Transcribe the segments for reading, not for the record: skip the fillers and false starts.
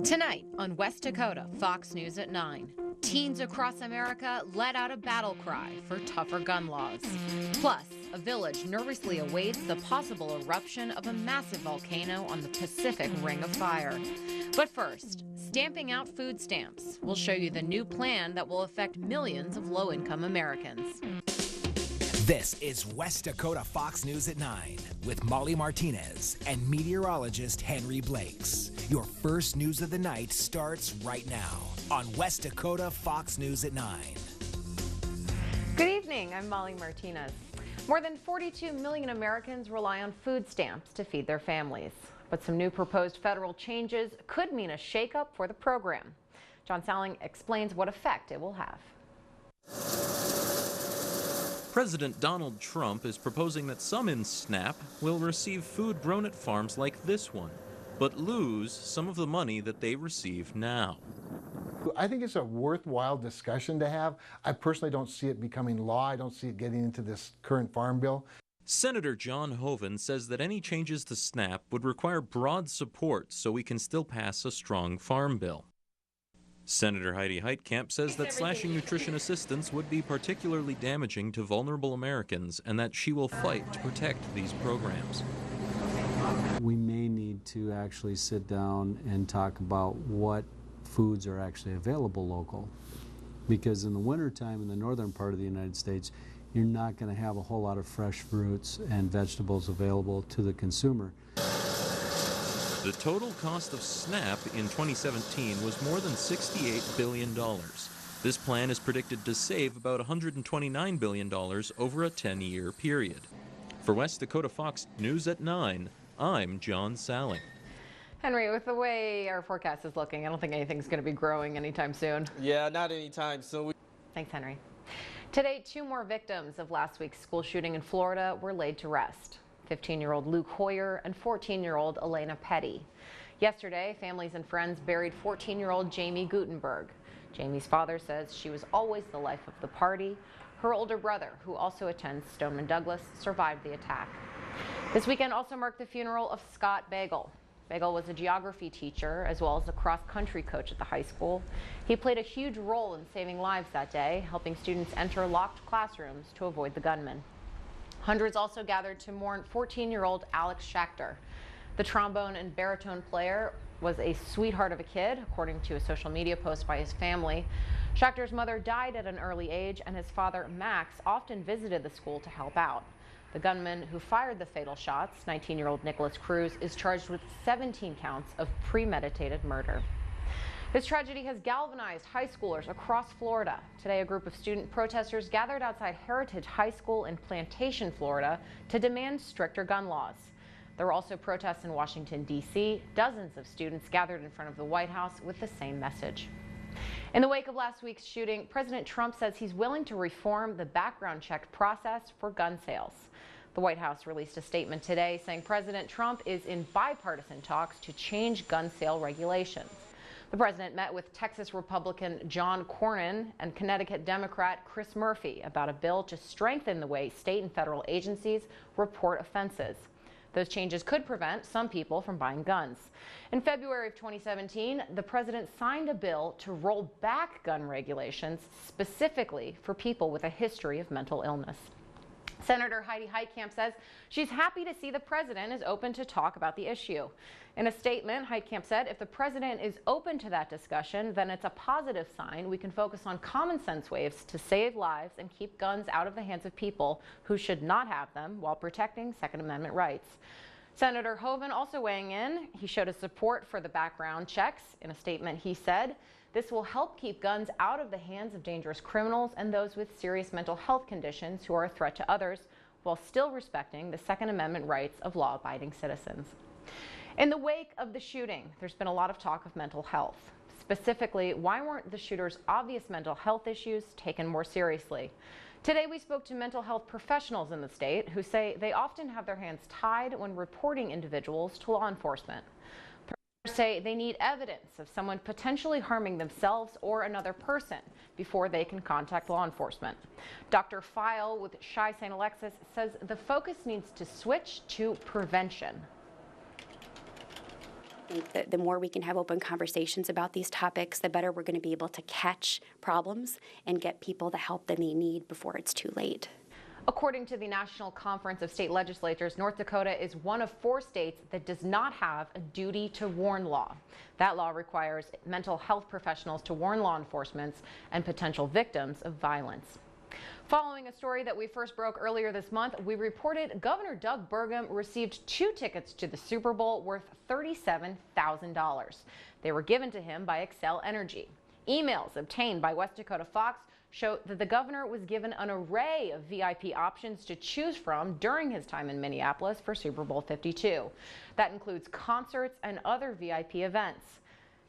Tonight on West Dakota Fox News at 9, teens across America let out a battle cry for tougher gun laws. Plus, a village nervously awaits the possible eruption of a massive volcano on the Pacific Ring of Fire. But first, stamping out food stamps. We'll show you the new plan that will affect millions of low-income Americans. This is West Dakota Fox News at 9 with Molly Martinez and meteorologist Henry Blakes. Your first news of the night starts right now on West Dakota Fox News at 9. Good evening, I'm Molly Martinez. More than 42 million Americans rely on food stamps to feed their families. But some new proposed federal changes could mean a shakeup for the program. John Salling explains what effect it will have. President Donald Trump is proposing that some in SNAP will receive food grown at farms like this one, but lose some of the money that they receive now. I think it's a worthwhile discussion to have. I personally don't see it becoming law. I don't see it getting into this current farm bill. Senator John Hoeven says that any changes to SNAP would require broad support so we can still pass a strong farm bill. Senator Heidi Heitkamp says that slashing nutrition assistance would be particularly damaging to vulnerable Americans and that she will fight to protect these programs. We may need to actually sit down and talk about what foods are actually available local. Because in the wintertime in the northern part of the United States, you're not going to have a whole lot of fresh fruits and vegetables available to the consumer. The total cost of SNAP in 2017 was more than $68 billion. This plan is predicted to save about $129 billion over a 10-year period. For West Dakota Fox News at 9, I'm John Salling. Henry, with the way our forecast is looking, I don't think anything's going to be growing anytime soon. Yeah, not anytime soon. Thanks, Henry. Today, 2 more victims of last week's school shooting in Florida were laid to rest. 15-year-old Luke Hoyer and 14-year-old Elena Petty. Yesterday, families and friends buried 14-year-old Jamie Gutenberg. Jamie's father says she was always the life of the party. Her older brother, who also attends Stoneman Douglas, survived the attack. This weekend also marked the funeral of Scott Bagel. Bagel was a geography teacher as well as a cross-country coach at the high school. He played a huge role in saving lives that day, helping students enter locked classrooms to avoid the gunman. Hundreds also gathered to mourn 14-year-old Alex Schachter. The trombone and baritone player was a sweetheart of a kid, according to a social media post by his family. Schachter's mother died at an early age, and his father, Max, often visited the school to help out. The gunman who fired the fatal shots, 19-year-old Nicholas Cruz, is charged with 17 counts of premeditated murder. This tragedy has galvanized high schoolers across Florida. Today, a group of student protesters gathered outside Heritage High School in Plantation, Florida, to demand stricter gun laws. There were also protests in Washington, D.C. Dozens of students gathered in front of the White House with the same message. In the wake of last week's shooting, President Trump says he's willing to reform the background check process for gun sales. The White House released a statement today saying President Trump is in bipartisan talks to change gun sale regulations. The president met with Texas Republican John Cornyn and Connecticut Democrat Chris Murphy about a bill to strengthen the way state and federal agencies report offenses. Those changes could prevent some people from buying guns. In February of 2017, the president signed a bill to roll back gun regulations specifically for people with a history of mental illness. Senator Heidi Heitkamp says she's happy to see the president is open to talk about the issue. In a statement, Heitkamp said if the president is open to that discussion, then it's a positive sign we can focus on common sense ways to save lives and keep guns out of the hands of people who should not have them while protecting Second Amendment rights. Senator Hoeven also weighing in. He showed his support for the background checks. In a statement, he said, "This will help keep guns out of the hands of dangerous criminals and those with serious mental health conditions who are a threat to others, while still respecting the Second Amendment rights of law-abiding citizens." In the wake of the shooting, there's been a lot of talk of mental health. Specifically, why weren't the shooter's obvious mental health issues taken more seriously? Today, we spoke to mental health professionals in the state who say they often have their hands tied when reporting individuals to law enforcement. Say they need evidence of someone potentially harming themselves or another person before they can contact law enforcement. Dr. File with Shy St. Alexis says the focus needs to switch to prevention. think that the more we can have open conversations about these topics, the better we're going to be able to catch problems and get people the help that they need before it's too late. According to the National Conference of State Legislatures, North Dakota is one of 4 states that does not have a duty to warn law. That law requires mental health professionals to warn law enforcement and potential victims of violence. Following a story that we first broke earlier this month, we reported Governor Doug Burgum received 2 tickets to the Super Bowl worth $37,000. They were given to him by Xcel Energy. Emails obtained by West Dakota Fox show that the governor was given an array of VIP options to choose from during his time in Minneapolis for Super Bowl 52. That includes concerts and other VIP events.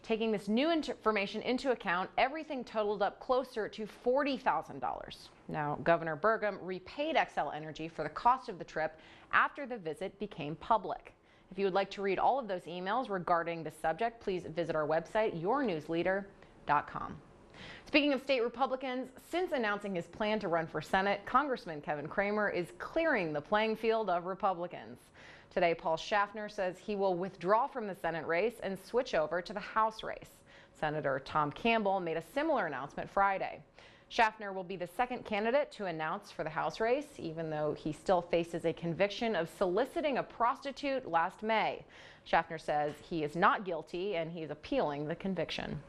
Taking this new information into account, everything totaled up closer to $40,000. Now, Governor Burgum repaid Xcel Energy for the cost of the trip after the visit became public. If you would like to read all of those emails regarding the subject, please visit our website, yournewsleader.com. Speaking of state Republicans, since announcing his plan to run for Senate, Congressman Kevin Cramer is clearing the playing field of Republicans. Today, Paul Schaffner says he will withdraw from the Senate race and switch over to the House race. Senator Tom Campbell made a similar announcement Friday. Schaffner will be the second candidate to announce for the House race, even though he still faces a conviction of soliciting a prostitute last May. Schaffner says he is not guilty and he is appealing the conviction.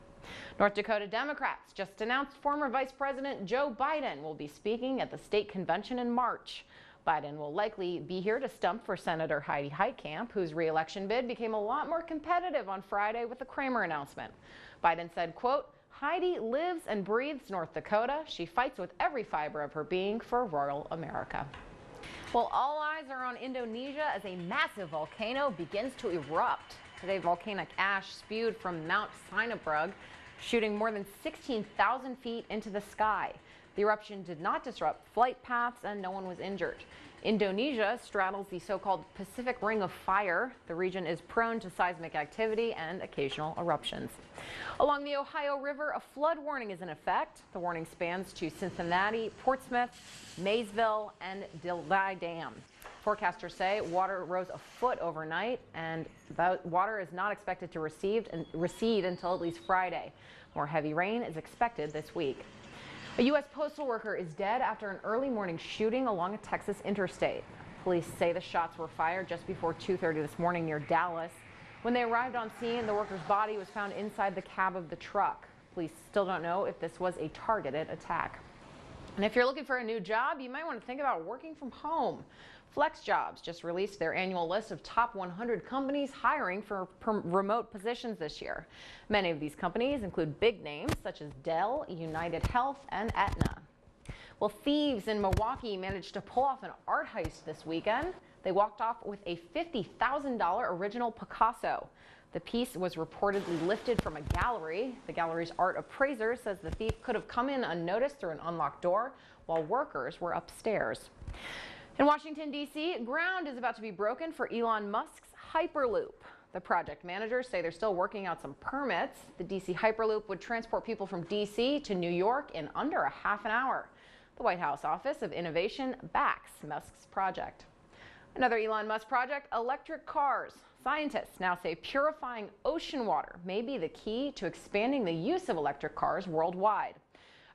North Dakota Democrats just announced former Vice President Joe Biden will be speaking at the state convention in March. Biden will likely be here to stump for Senator Heidi Heitkamp, whose re-election bid became a lot more competitive on Friday with the Cramer announcement. Biden said, quote, "Heidi lives and breathes North Dakota. She fights with every fiber of her being for rural America." Well, all eyes are on Indonesia as a massive volcano begins to erupt. Today, volcanic ash spewed from Mount Sinabung, shooting more than 16,000 feet into the sky. The eruption did not disrupt flight paths and no one was injured. Indonesia straddles the so-called Pacific Ring of Fire. The region is prone to seismic activity and occasional eruptions. Along the Ohio River, a flood warning is in effect. The warning spans to Cincinnati, Portsmouth, Maysville, and Dilday Dam. Forecasters say water rose a foot overnight, and the water is not expected to recede until at least Friday. More heavy rain is expected this week. A U.S. postal worker is dead after an early morning shooting along a Texas interstate. Police say the shots were fired just before 2:30 this morning near Dallas. When they arrived on scene, the worker's body was found inside the cab of the truck. Police still don't know if this was a targeted attack. And if you're looking for a new job, you might want to think about working from home. Flex Jobs just released their annual list of top 100 companies hiring for remote positions this year. Many of these companies include big names such as Dell, United Health, and Aetna. Well, thieves in Milwaukee managed to pull off an art heist this weekend. They walked off with a $50,000 original Picasso. The piece was reportedly lifted from a gallery. The gallery's art appraiser says the thief could have come in unnoticed through an unlocked door while workers were upstairs. In Washington, D.C., ground is about to be broken for Elon Musk's Hyperloop. The project managers say they're still working out some permits. The D.C. Hyperloop would transport people from D.C. to New York in under a half an hour. The White House Office of Innovation backs Musk's project. Another Elon Musk project, electric cars. Scientists now say purifying ocean water may be the key to expanding the use of electric cars worldwide.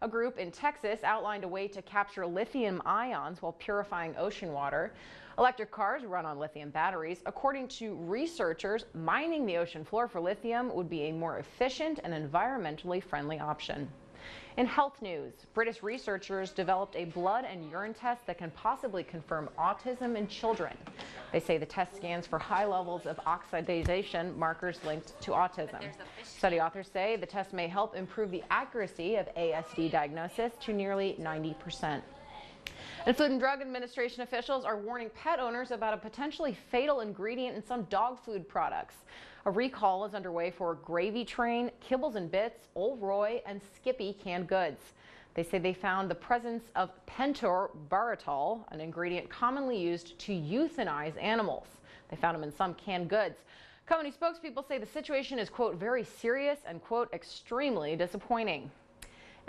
A group in Texas outlined a way to capture lithium ions while purifying ocean water. Electric cars run on lithium batteries. According to researchers, mining the ocean floor for lithium would be a more efficient and environmentally friendly option. In health news, British researchers developed a blood and urine test that can possibly confirm autism in children. They say the test scans for high levels of oxidation markers linked to autism. Study authors say the test may help improve the accuracy of ASD diagnosis to nearly 90%. And Food and Drug Administration officials are warning pet owners about a potentially fatal ingredient in some dog food products. A recall is underway for Gravy Train, Kibbles and Bits, Old Roy, and Skippy canned goods. They say they found the presence of pentobarbital, an ingredient commonly used to euthanize animals. They found them in some canned goods. Company spokespeople say the situation is, quote, very serious and, quote, extremely disappointing.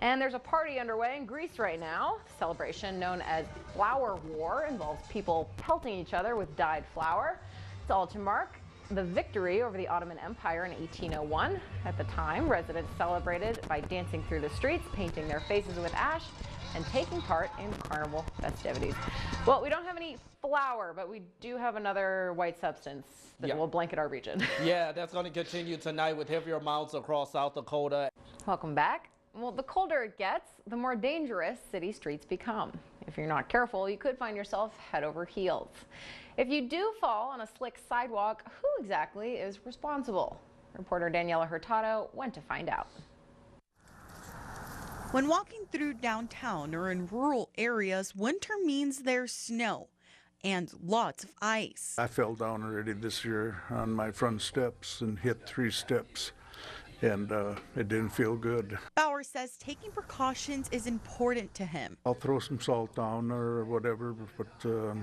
And there's a party underway in Greece right now. The celebration, known as Flower War, involves people pelting each other with dyed flour. It's all to mark the victory over the Ottoman Empire in 1801. At the time, residents celebrated by dancing through the streets, painting their faces with ash, and taking part in carnival festivities. Well, we don't have any flour, but we do have another white substance that will blanket our region. Yeah, that's going to continue tonight with heavier amounts across South Dakota. Welcome back. Well, the colder it gets, the more dangerous city streets become. If you're not careful, you could find yourself head over heels. If you do fall on a slick sidewalk, who exactly is responsible? Reporter Daniela Hurtado went to find out. When walking through downtown or in rural areas, winter means there's snow and lots of ice. I fell down already this year on my front steps and hit 3 steps, and it didn't feel good. Bauer says taking precautions is important to him. I'll throw some salt down or whatever, but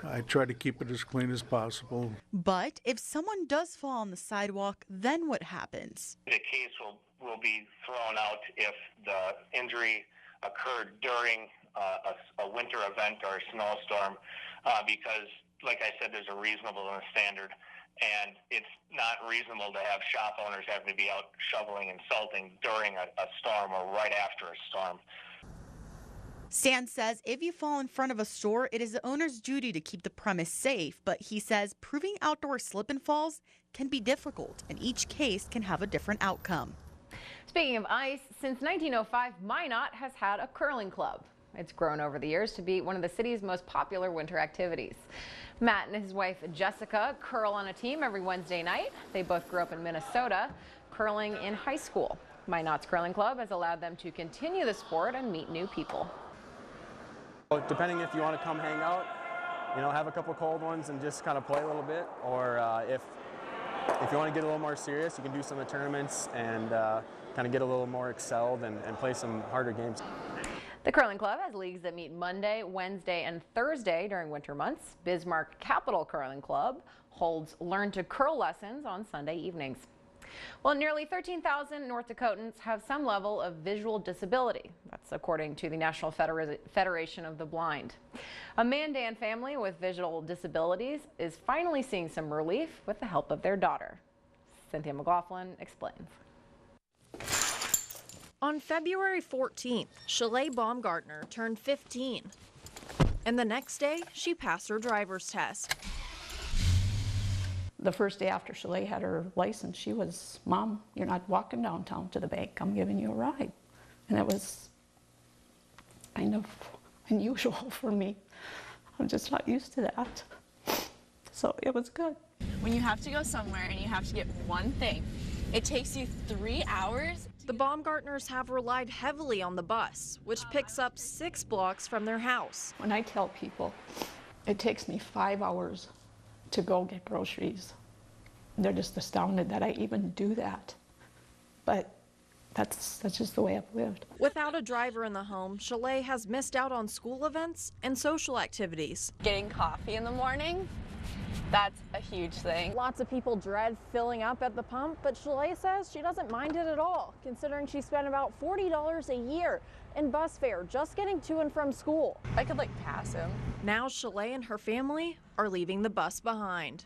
I try to keep it as clean as possible. But if someone does fall on the sidewalk, then what happens? The case will be thrown out if the injury occurred during a winter event or a snowstorm, because, like I said, there's a reasonableness standard, and it's not reasonable to have shop owners having to be out shoveling and salting during a storm or right after a storm. Stan says if you fall in front of a store, it is the owner's duty to keep the premise safe, but he says proving outdoor slip and falls can be difficult, and each case can have a different outcome. Speaking of ice, since 1905, Minot has had a curling club. It's grown over the years to be one of the city's most popular winter activities. Matt and his wife Jessica curl on a team every Wednesday night. They both grew up in Minnesota, curling in high school. Minot's curling club has allowed them to continue the sport and meet new people. Depending if you want to come hang out, have a couple cold ones and just kind of play a little bit, or if you want to get a little more serious, you can do some of the tournaments and kind of get a little more excelled and play some harder games. The curling club has leagues that meet Monday, Wednesday, and Thursday during winter months. Bismarck Capital Curling Club holds Learn to Curl lessons on Sunday evenings. Well, nearly 13,000 North Dakotans have some level of visual disability. That's according to the National Federation of the Blind. A Mandan family with visual disabilities is finally seeing some relief with the help of their daughter. Cynthia McLaughlin explains. On February 14th, Shalay Baumgartner turned 15. And the next day, she passed her driver's test. The first day after Shalay had her license, she was, "Mom, you're not walking downtown to the bank. I'm giving you a ride." And it was kind of unusual for me. I'm just not used to that. So it was good. When you have to go somewhere and you have to get one thing, it takes you 3 hours. The Baumgartners have relied heavily on the bus, which picks up 6 blocks from their house. When I tell people it takes me 5 hours to go get groceries, they're just astounded that I even do that. But that's just the way I've lived. Without a driver in the home, Shalay has missed out on school events and social activities. Getting coffee in the morning, that's a huge thing. Lots of people dread filling up at the pump, but Shalay says she doesn't mind it at all, considering she spent about $40 a year in bus fare just getting to and from school. I could pass him. Now Shalay and her family are leaving the bus behind.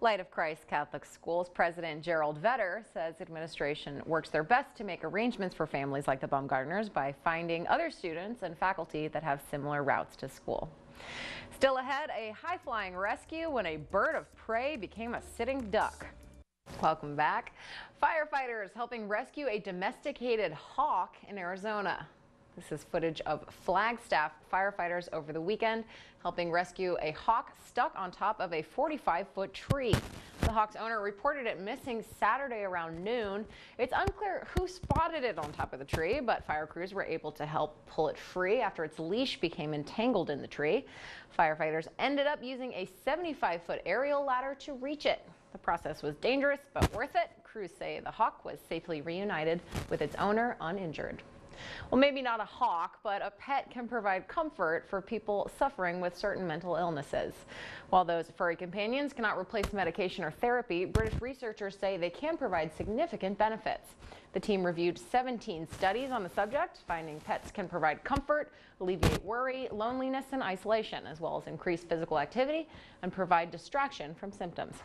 Light of Christ Catholic Schools President Gerald Vetter says administration works their best to make arrangements for families like the Baumgartners by finding other students and faculty that have similar routes to school. Still ahead, a high-flying rescue when a bird of prey became a sitting duck. Welcome back. Firefighters helping rescue a domesticated hawk in Arizona. This is footage of Flagstaff firefighters over the weekend helping rescue a hawk stuck on top of a 45-foot tree. The hawk's owner reported it missing Saturday around noon. It's unclear who spotted it on top of the tree, but fire crews were able to help pull it free after its leash became entangled in the tree. Firefighters ended up using a 75-foot aerial ladder to reach it. The process was dangerous, but worth it. Crews say the hawk was safely reunited with its owner uninjured. Well, maybe not a hawk, but a pet can provide comfort for people suffering with certain mental illnesses. While those furry companions cannot replace medication or therapy, British researchers say they can provide significant benefits. The team reviewed 17 studies on the subject, finding pets can provide comfort, alleviate worry, loneliness, and isolation, as well as increase physical activity and provide distraction from symptoms.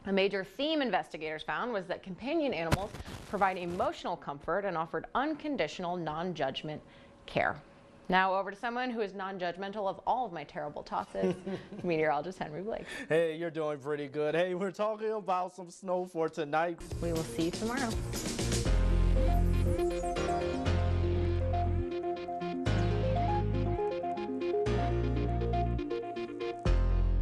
A major theme investigators found was that companion animals provide emotional comfort and offered unconditional, non-judgment care. Now over to someone who is non-judgmental of all of my terrible tosses, meteorologist Henry Blake. Hey, you're doing pretty good. Hey, we're talking about some snow for tonight. We will see you tomorrow.